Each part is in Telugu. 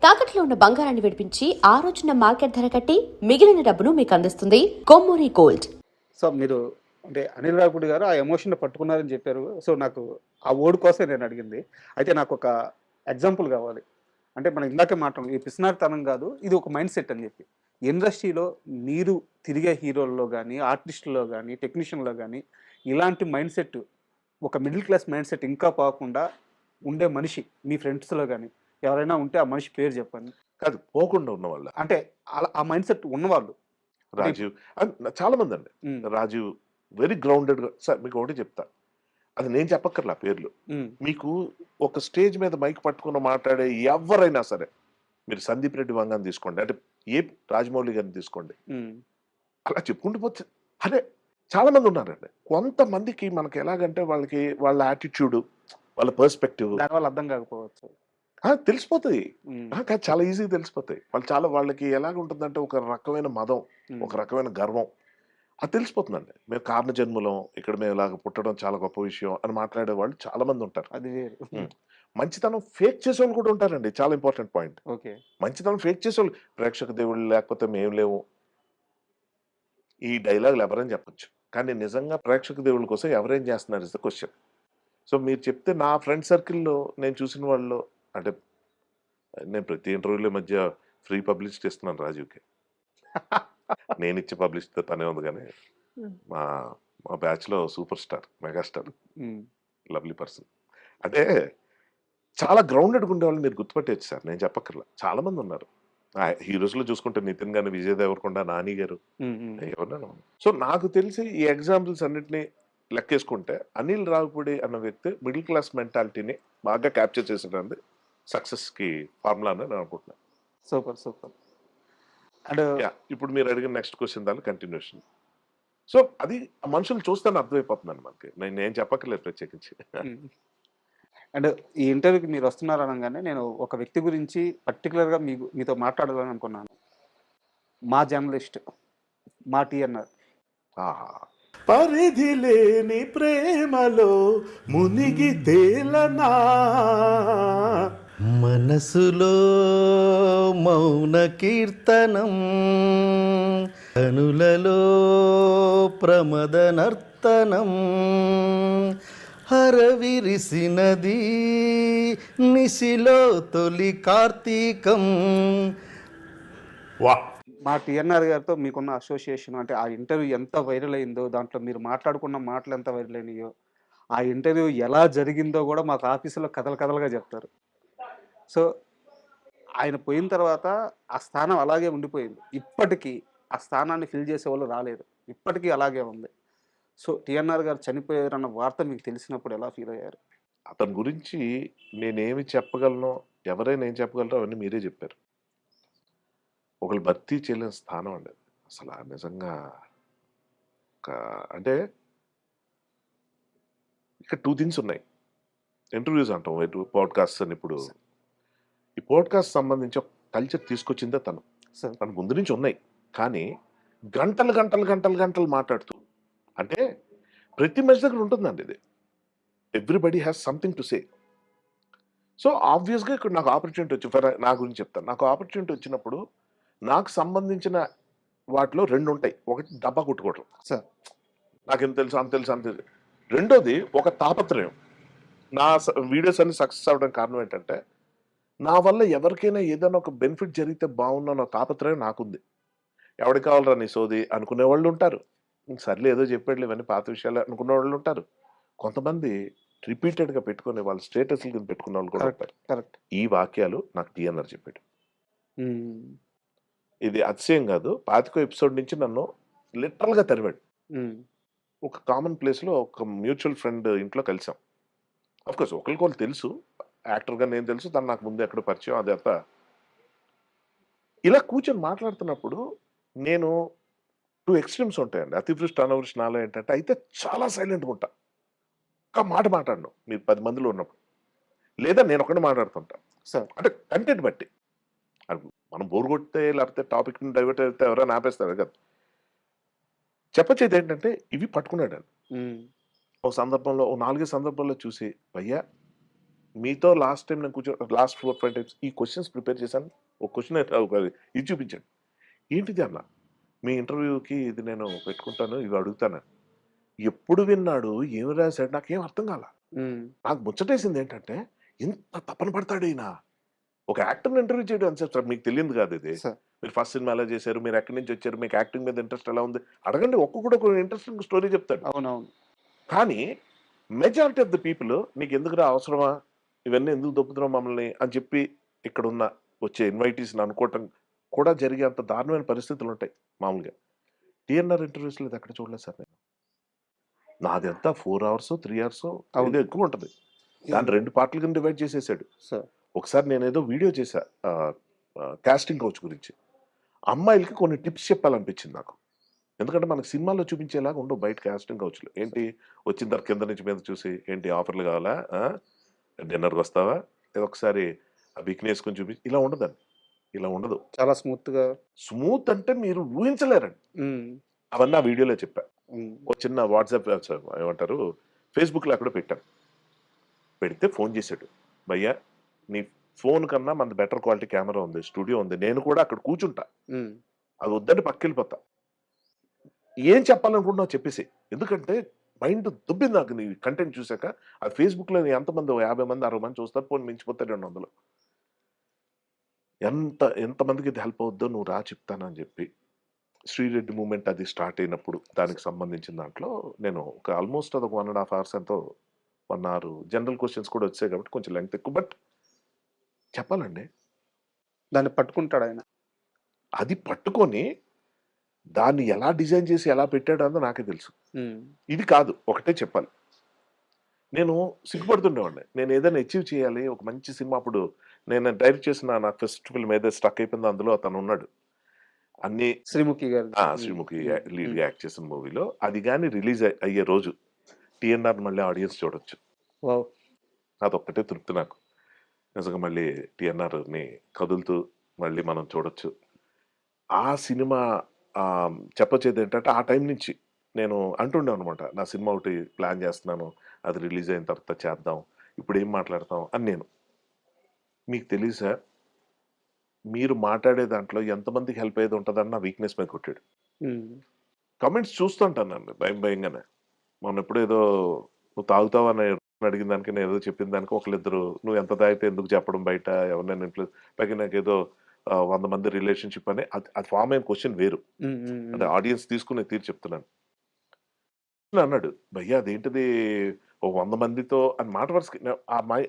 తాకట్లో ఉన్న బంగారాన్ని విడిపించి ఆ రోజున మార్కెట్ ధర కట్టి మిగిలిన డబ్బును మీకు అందిస్తుంది కొమ్మూరి గోల్డ్. సో మీరు అంటే అనిల్ రావిపూడి గారు ఆ ఎమోషన్ పట్టుకున్నారని చెప్పారు. సో నాకు ఆ వర్డ్ కోసం నేను అడిగింది. అయితే నాకు ఒక ఎగ్జాంపుల్ కావాలి. అంటే మనం ఇందాకే మాట్లాడాం, ఈ పిసినారితనం కాదు, ఇది ఒక మైండ్ సెట్ అని చెప్పి. ఇండస్ట్రీలో మీరు తిరిగే హీరోల్లో కానీ, ఆర్టిస్టుల్లో కానీ, టెక్నీషియన్లో కానీ ఇలాంటి మైండ్ సెట్, ఒక మిడిల్ క్లాస్ మైండ్ సెట్ ఇంకా పోకుండా ఉండే మనిషి మీ ఫ్రెండ్స్లో కానీ ఎవరైనా ఉంటే ఆ మనిషి పేరు చెప్పండి. కాదు, పోకుండా ఉన్న వాళ్ళ అంటే అలా ఆ మైండ్ సెట్ ఉన్నవాళ్ళు. రాజీవ్ చాలా మంది అండి. ఉమ్, రాజీవ్ వెరీ గ్రౌండెడ్ గా. సార్ మీకు ఒకటి చెప్తా, అది నేను చెప్పక్కర్లా పేర్లు. ఉమ్, మీకు ఒక స్టేజ్ మీద మైక్ పట్టుకుని మాట్లాడే ఎవరైనా సరే, మీరు సందీప్ రెడ్డి వంగాన్ని తీసుకోండి, అంటే ఏ రాజమౌళి గారిని తీసుకోండి, ఉమ్, అలా చెప్పుకుంటూ పోతే అదే చాలా మంది ఉన్నారండి. కొంతమందికి మనకి ఎలాగంటే వాళ్ళకి వాళ్ళ యాటిట్యూడ్, వాళ్ళ పర్స్పెక్టివ్ దానివల్ల అర్థం కాకపోవచ్చు. తెలిసిపోతాయి. ఉమ్, కాదు, చాలా ఈజీగా తెలిసిపోతాయి. వాళ్ళకి ఎలాగ ఉంటుందంటే ఒక రకమైన మదం, ఒక రకమైన గర్వం, అది తెలిసిపోతుందండి. మేము కారణ జన్మలం, ఇక్కడ మేము ఇలాగ పుట్టడం చాలా గొప్ప విషయం అని మాట్లాడే వాళ్ళు చాలా మంది ఉంటారు. అది వేరు. ఉమ్. మంచితనం ఫేక్ చేసేవాళ్ళు కూడా ఉంటారండి. చాలా ఇంపార్టెంట్ పాయింట్. ఓకే. మంచితనం ఫేక్ చేసేవాళ్ళు, ప్రేక్షక దేవుళ్ళు లేకపోతే మేము లేవు, ఈ డైలాగులు ఎవరైనా చెప్పొచ్చు, కానీ నిజంగా ప్రేక్షక దేవుళ్ళ కోసం ఎవరేం చేస్తున్నారు ఇస్ ద క్వశ్చన్. సో మీరు చెప్తే నా ఫ్రెండ్ సర్కిల్లో నేను చూసిన వాళ్ళు, అంటే నేను ప్రతి ఇంటర్వ్యూలో మధ్య ఫ్రీ పబ్లిసిటీ ఇస్తున్నాను రాజీవ్కి. నేను ఇచ్చే పబ్లిసిటీతో పనే ఉంది, కానీ మా మా బ్యాచ్లో సూపర్ స్టార్, మెగాస్టార్, ఉమ్, లవ్లీ పర్సన్, అంటే చాలా గ్రౌండెడ్గా ఉండేవాళ్ళు మీరు గుర్తుపట్టేచ్చు సార్, నేను చెప్పక్కర్లా. చాలా మంది ఉన్నారు. హీరోస్లో చూసుకుంటే నితిన్ గాని, విజయ్ దేవరకొండ, నాని గారు, ఉమ్, ఉమ్. ఎవరన్నా. సో నాకు తెలిసి ఈ ఎగ్జాంపుల్స్ అన్నిటినీ లెక్కేసుకుంటే అనిల్ రావిపూడి అన్న వ్యక్తి మిడిల్ క్లాస్ మెంటాలిటీని బాగా క్యాప్చర్ చేసేటది సక్సెస్కి ఫార్ములా అని నేను అనుకుంటున్నాను. Super super. అండ్ ఇప్పుడు మీరు అడిగిన నెక్స్ట్ క్వశ్చన్ దాని కంటిన్యూషన్. సో అది ఆ మనుషులు చూస్తాను అర్థమైపోతుందండి మనకి, నేను చెప్పక్కర్లేదు ప్రత్యేకించి. అండ్ ఈ ఇంటర్వ్యూకి మీరు వస్తున్నారు అనగానే నేను ఒక వ్యక్తి గురించి పర్టికులర్గా మీతో మాట్లాడాలని అనుకున్నాను. మా జర్నలిస్ట్, మా టీఎన్ఆర్. ఆహా, పరిధి లేని ప్రేమలో మునిగి తేలనా, మనసులో మౌన కీర్తనం, కనులలో ప్రమద నర్తనం, హరవిరిసినది నిశిలో తొలి కార్తీకం. వా, మా టీఎన్ఆర్ గారితో మీకున్న అసోసియేషన్, అంటే ఆ ఇంటర్వ్యూ ఎంత వైరల్ అయిందో, దాంట్లో మీరు మాట్లాడుకున్న మాటలు ఎంత వైరల్ అయినాయో, ఆ ఇంటర్వ్యూ ఎలా జరిగిందో కూడా మాకు ఆఫీసులో కథలు కథలుగా చెప్తారు. సో ఆయన పోయిన తర్వాత ఆ స్థానం అలాగే ఉండిపోయింది. ఇప్పటికీ ఆ స్థానాన్ని ఫిల్ చేసే వాళ్ళు రాలేదు, ఇప్పటికీ అలాగే ఉంది. సో టీఎన్ఆర్ గారు చనిపోయారన్న వార్త మీకు తెలిసినప్పుడు ఎలా ఫీల్ అయ్యారు? అతని గురించి నేనేమి చెప్పగలను, ఎవరైనా ఏం చెప్పగలరో అవన్నీ మీరే చెప్పారు. ఒకళ్ళు భర్తీ చేయలేని స్థానం అండి అది. అసలు నిజంగా ఒక, అంటే ఇక్కడ టూ థింగ్స్ ఉన్నాయి. ఇంటర్వ్యూస్ అంటాం, పాడ్కాస్ట్ అని. ఇప్పుడు ఈ పాడ్కాస్ట్ సంబంధించి ఒక కల్చర్ తీసుకొచ్చిందే తను. సార్ తన ముందు నుంచి ఉన్నాయి, కానీ గంటలు గంటలు గంటలు గంటలు మాట్లాడుతూ, అంటే ప్రతి మనిషి దగ్గర ఉంటుందండి ఇది. Everybody has something to say. So ఆబ్వియస్గా ఇక్కడ నాకు ఆపర్చునిటీ వచ్చి, నా గురించి చెప్తాను, నాకు ఆపర్చునిటీ వచ్చినప్పుడు నాకు సంబంధించిన వాటిలో రెండు ఉంటాయి. ఒకటి డబ్బా కొట్టుకోవడం, సార్ నాకెంత తెలుసు అంత తెలుసు అంత తెలుసు. రెండోది ఒక తాపత్రయం. నా వీడియోస్ అన్ని సక్సెస్ అవ్వడానికి కారణం ఏంటంటే, నా వల్ల ఎవరికైనా ఏదైనా ఒక బెనిఫిట్ జరిగితే బాగున్న తాపత్రయం నాకుంది. ఎవరికి కావాలరా నీ సోది అనుకునే వాళ్ళు ఉంటారు, సర్లే ఏదో చెప్పాడులే ఇవన్నీ పాత విషయాలు అనుకునే వాళ్ళు ఉంటారు. కొంతమంది రిపీటెడ్గా పెట్టుకుని వాళ్ళ స్టేటస్లు కింద పెట్టుకునే వాళ్ళు కూడా ఉంటారు. కరెక్ట్. ఈ వాక్యాలు నాకు టీఎన్ఆర్ చెప్పాడు. ఇది అతిశయం కాదు. 25 ఎపిసోడ్ నుంచి నన్ను లిటరల్గా తరివాడు. ఒక కామన్ ప్లేస్లో ఒక మ్యూచువల్ ఫ్రెండ్ ఇంట్లో కలిసాం. అఫ్కోర్స్ ఒకరికొకరు తెలుసు, యాక్టర్గా నేను తెలుసు, తను నాకు ముందు ఎక్కడ పరిచయం, అదంతా. ఇలా కూర్చొని మాట్లాడుతున్నప్పుడు నేను టూ ఎక్స్ట్రీమ్స్ ఉంటాయండి. అతివృష్టి అనావృష్టి నాలో ఏంటంటే, అయితే చాలా సైలెంట్గా ఉంటా, ఒక్క మాట మాట్లాడను మీరు 10 మందిలో ఉన్నప్పుడు, లేదా నేను ఒకటి మాట్లాడుతుంటా. సార్ అంటే కంటెంట్ బట్టి, మనం బోర్ కొడితే లేకపోతే టాపిక్ డైవర్ట్ అయితే ఎవరైనా ఆపేస్తారు కదా. చెప్పచ్చేది ఏంటంటే, ఇవి పట్టుకున్నాడు. ఒక సందర్భంలో, ఓ 4 సందర్భాల్లో చూసి, భయ్యా మీతో లాస్ట్ టైం నేను లాస్ట్ 4-5 టైమ్స్ ఈ క్వశ్చన్స్ ప్రిపేర్ చేశాను. ఒక క్వశ్చన్ ఇది చూపించాడు. ఏంటిది అన్న? మీ ఇంటర్వ్యూకి ఇది నేను పెట్టుకుంటాను, ఇవి అడుగుతాను. ఎప్పుడు విన్నాడు, ఏమి రాశాడు నాకేం అర్థం కాల. నాకు ముచ్చటేసింది ఏంటంటే, ఇంత తపన పడతాడు ఈయన. ఒక యాక్టర్‌ని ఇంటర్వ్యూ చేయడం ఎంతసేపు సార్? మీకు తెలియదు కాదు ఇది. సార్ మీరు ఫస్ట్ సినిమా ఎలా చేశారు? మీరు ఎక్కడి నుంచి వచ్చారు? మీకు యాక్టింగ్ మీద ఇంట్రెస్ట్ ఎలా ఉంది? అడగండి, ఒక్కొక్కడు ఒక ఇంట్రెస్టింగ్ స్టోరీ చెప్తాడు. అవునవును. కానీ మెజారిటీ ఆఫ్ ద పీపుల్ నీకు ఎందుకురా అవసరమా? ఇవన్నీ ఎందుకు దొబ్బుతున్నావు మమ్మల్ని అని చెప్పి ఇక్కడున్న వచ్చే ఇన్వైటీస్‌ని అనుకోవటం కూడా జరిగే అంత దారుణమైన పరిస్థితులు ఉంటాయి మామూలుగా. టీఎన్ఆర్ ఇంటర్వ్యూస్‌లో ఇది ఎక్కడ చూడలేదు సార్ నేను. నాది ఎంత 4 అవర్సో, 3 అవర్సో అవును. ఏదో ఎక్కువ ఉంటది. దాన్ని 2 పార్ట్‌ల కింద డివైడ్ చేసేసాడు. సార్ ఒకసారి నేనేదో వీడియో చేశా కాస్టింగ్ కౌచ్ గురించి. అమ్మాయిలకి కొన్ని టిప్స్ చెప్పాలనిపించింది నాకు. ఎందుకంటే మనకు సినిమాల్లో చూపించేలాగా ఉండవు బయట కాస్టింగ్ కౌచ్‌లు. ఏంటి వచ్చిన తర్వాత కింద నుంచి మీద చూసి ఏంటి ఆఫర్‌లు కావాలా? డిన్నర్‌కి వస్తావా? ఏదో ఒకసారి బికినీ వేసుకొని ఇలా ఉండదండి. ఇలా ఉండదు. చాలా స్మూత్‌గా. స్మూత్ అంటే మీరు ఊహించలేరండి. అవన్నీ ఆ వీడియోలో చెప్పా. ఒక చిన్న వాట్సాప్ ఏమంటారు ఫేస్‌బుక్‌లో ఎక్కడో పెట్టాను. పెడితే ఫోన్ చేశాడు. భయ్యా నీ ఫోన్ కన్నా మనది బెటర్ క్వాలిటీ కెమెరా ఉంది, స్టూడియో ఉంది. నేను కూడా అక్కడ కూర్చుంటా. అది వద్దంటే పక్కకెళ్ళిపోతా. ఏం చెప్పాలనుకుంటున్నావు చెప్పేసి. ఎందుకంటే మైండ్ దుబ్బింది నాకు నీ కంటెంట్ చూసాక. అది ఫేస్‌బుక్‌లో ఎంతమంది 50 మంది, 60 మంది చూస్తారు. పోనీ మించిపోతే 200. ఎంతమందికి ఇది హెల్ప్ అవుద్దో నువ్వు రా చెప్తానని చెప్పి. శ్రీరెడ్డి మూవ్‌మెంట్ అది స్టార్ట్ అయినప్పుడు దానికి సంబంధించిన దాంట్లో నేను ఒక ఆల్మోస్ట్ అదొక 1.5 అవర్స్ ఎంతో 1 అవర్ జనరల్ క్వెషన్స్ కూడా వచ్చాయి కాబట్టి కొంచెం లెంగ్త్ ఎక్కువ. బట్ చెప్పాలండి. దాన్ని పట్టుకుంటాడాయన. అది పట్టుకొని దాన్ని ఎలా డిజైన్ చేసి ఎలా పెట్టాడో అన్నది నాకే తెలుసు. ఇది కాదు ఒకటే చెప్పాలి. నేను సిగ్గుపడుతుండేవాడిని. నేను ఏదైనా అచీవ్ చేయాలి, ఒక మంచి సినిమా అప్పుడు నేను డైరెక్ట్ చేసిన నా ఫస్ట్ ఫిల్మ్ ఏదైతే స్ట్రక్ అయిపోయిందో అందులో అతను ఉన్నాడు. అన్ని శ్రీముఖి గారు. శ్రీముఖి లీడ్‌గా యాక్ట్ చేసిన మూవీలో. అది గాని రిలీజ్ అయ్యే రోజు టీఎన్ఆర్ మళ్ళీ ఆడియన్స్ చూడొచ్చు. వావ్! అదొక్కటే తృప్తి నాకు. నిజంగా మళ్ళీ టీఎన్ఆర్‌ని కదులుతూ మళ్ళీ మనం చూడొచ్చు. ఆ సినిమా చెప్పొచ్చేది ఏంటంటే ఆ టైం నుంచి నేను అంటుండేవనమాట. నా సినిమా ఒకటి ప్లాన్ చేస్తున్నాను. అది రిలీజ్ అయిన తర్వాత చేద్దాం. ఇప్పుడు ఏం మాట్లాడతాం అని నేను. మీకు తెలీదు సార్, మీరు మాట్లాడే దాంట్లో ఎంతమందికి హెల్ప్ అయ్యేది ఉంటదని నా వీక్‌నెస్ మీద కొట్టాడు. కామెంట్స్ చూస్తుంటానండి భయంగానే. మొన్న ఎప్పుడో ఏదో నువ్వు తాగుతావా అని అడిగిన దానికి నేను ఏదో చెప్పిన దానికి ఒకళ్ళిద్దరు నువ్వు ఎంత తాగితే ఎందుకు చెప్పడం బయట ఎవరినైనా ఇన్‌ఫ్లుయెన్స్ పైగా నాకేదో 100 మంది రిలేషన్‌షిప్ అని అది ఫార్మ్ అయిన క్వెషన్ వేరు. అంటే ఆడియన్స్ తీసుకునే తీరు చెప్తున్నాను. అన్నాడు భయ్యా అదేంటిది ఓ 100 మందితో అని మాట వరుసకి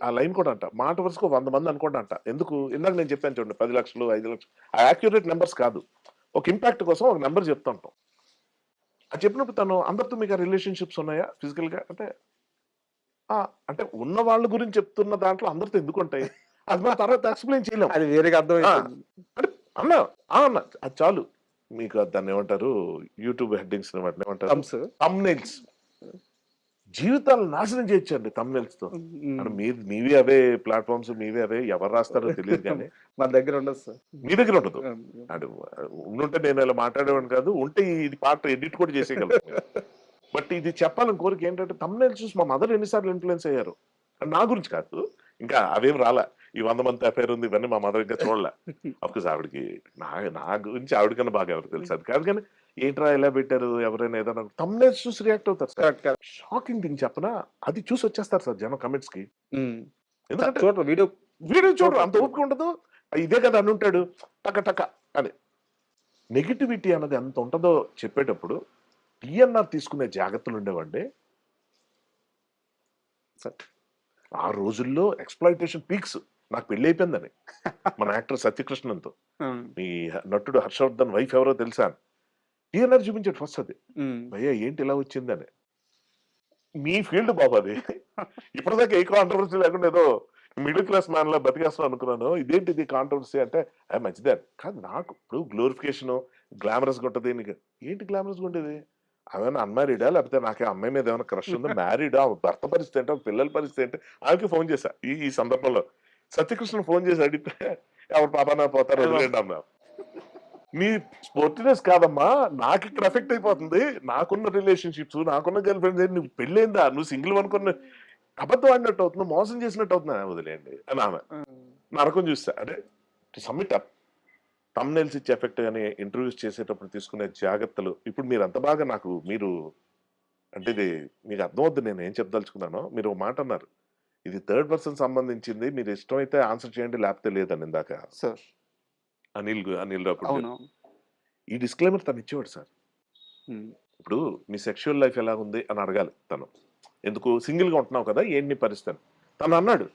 ఆ లైన్ కూడా అంట. మాట వరుసకు 100 మంది అనుకోండి అంట. ఎందుకు? ఇందాక నేను చెప్పాను చూడండి 10 లక్షలు, 5 లక్షలు ఆ యాక్యురేట్ నెంబర్స్ కాదు. ఒక ఇంపాక్ట్ కోసం ఒక నెంబర్ చెప్తుంటాం. అది చెప్పినప్పుడు తను అందరితో మీకు రిలేషన్‌షిప్స్ ఉన్నాయా ఫిజికల్‌గా అంటే అంటే ఉన్న వాళ్ళ గురించి చెప్తున్న దాంట్లో అందరితో ఎందుకు ఉంటాయి? అది మనం తర్వాత ఎక్స్‌ప్లెయిన్ చేయలేం. అది వేరేగా అర్థమైపోయింది. అంటే అన్నా అన్న అది చాలు. మీకు దాన్ని ఏమంటారు యూట్యూబ్ హెడ్డింగ్స్ వాటిని ఏమంటారు? థంబ్‌నెయిల్స్. జీవితాలు నాశనం చేయొచ్చండి థంబ్‌నెయిల్స్‌తో. అంటే మీవి అవే ప్లాట్‌ఫార్మ్స్ మీవి అవే ఎవరు రాస్తారో తెలియదు కానీ మన దగ్గర ఉండదు సార్. మీ దగ్గర ఉండదు. అంటే ఉండుంటే నేను ఇలా మాట్లాడేవాడిని కాదు. ఉంటే ఇది పార్ట్ ఎడిట్ కూడా చేసేయగలను. బట్ ఇది చెప్పాలని కోరిక ఏంటంటే థంబ్‌నెయిల్స్ చూసి మా మదర్ ఎన్నిసార్లు ఇన్‌ఫ్లుయెన్స్ అయ్యారు. నా గురించి కాదు. ఇంకా అవేం రాలా. ఈ 100 మంది అఫైర్ ఉంది ఇవన్నీ మా మదర్ ఇంకా చూడలే. అఫ్కోర్స్ ఆవిడకి నా గురించి ఆవిడకన్నా బాగా ఎవరు తెలుసు. అది కాదు కానీ ఏంట్రా ఇలా పెట్టారు ఎవరైనా ఏదైనా థంబ్‌నెయిల్స్ చూసి రియాక్ట్ అవుతారు సార్. షాకింగ్ థింగ్ చెప్పనా అది చూసి వచ్చేస్తారు సార్ జనం కమెంట్స్‌కి. ఎందుకంటే చూడరు వీడియో చూడరు అంత ఓపిక ఉండదు. ఇదే కదా అని ఉంటాడు టక అని. నెగిటివిటీ అన్నది ఎంత ఉంటుందో చెప్పేటప్పుడు టీఎన్ఆర్ తీసుకునే జాగ్రత్తలు ఉండేవండి. ఆ రోజుల్లో ఎక్స్‌ప్లాయిటేషన్ పీక్స్. నాకు పెళ్లి అయిపోయిందని మన యాక్టర్ సత్యకృష్ణన్‌తో. మీ నటుడు హర్షవర్ధన్ వైఫ్ ఎవరో తెలుసా? టీఎన్ఆర్ చూపించాడు ఫస్ట్ అది. భయ్యా ఏంటి ఇలా వచ్చిందని. మీ ఫీల్డ్ బాబు అది. ఇప్పటిదాకా ఏ కాంట్రవర్సీ లేకుండా ఏదో మిడిల్ క్లాస్ మ్యాన్ లా బతికేస్తాను అనుకున్నాను. ఇదేంటిది కాంట్రవర్సీ అంటే మంచిదే కాదు. నాకు ఇప్పుడు గ్లోరిఫికేషన్ గ్లామరస్‌గా ఉంటది. నీకు ఏంటి గ్లామరస్‌గా ఉండేది? ఆమెనా అన్‌మ్యారీడా? లేకపోతే నాకే అమ్మాయి మీద ఏమైనా క్రష్ ఉందా? మ్యారీడా? భర్త పరిస్థితి ఏంటో, పిల్లల పరిస్థితి ఏంటి? ఆమెకి ఫోన్ చేశా ఈ సందర్భంలో. సత్యకృష్ణ ఫోన్ చేసి అడిగితే ఎవరు పాపాన పోతారు వదిలేండి అన్నా. నీ స్పోర్టినెస్ కాదమ్మా నాకు ఇక్కడ ఎఫెక్ట్ అయిపోతుంది. నాకున్న రిలేషన్‌షిప్స్ నాకున్న గర్ల్ ఫ్రెండ్స్ నువ్వు పెళ్ళైందా? నువ్వు సింగిల్ అనుకున్న అబద్ధం ఆడినట్టు అవుతుంది, మోసం చేసినట్టు అవుతుంది, వదిలేయండి అని ఆమె నరకం చూస్తా. అంటే టు సమ్మిట్ అప్, తమ్నైల్స్ ఇచ్చే ఎఫెక్ట్ కానీ ఇంటర్వ్యూస్ చేసేటప్పుడు తీసుకునే జాగ్రత్తలు, ఇప్పుడు మీరు అంత బాగా నాకు మీరు అంటే ఇది మీకు అర్థమవుద్ది నేను ఏం చెప్పదలుచుకున్నానో. మీరు ఒక మాట అన్నారు, ఇది థర్డ్ పర్సన్ సంబంధించింది, మీరు ఇష్టమైతే ఆన్సర్ చేయండి లేకపోతే లేదని ఇందాక సార్. అనిల్ రాపుడు గారు. అవును. ఈ డిస్క్లైమర్ తను ఇచ్చేవాడు సార్. ఉమ్. ఇప్పుడు మీ సెక్షువల్ లైఫ్ ఎలా ఉంది అని అడగాలి తను. ఎందుకు సింగిల్ గా ఉంటున్నావు కదా ఏంటి నీ పరిస్థితి అని. తను అన్నాడు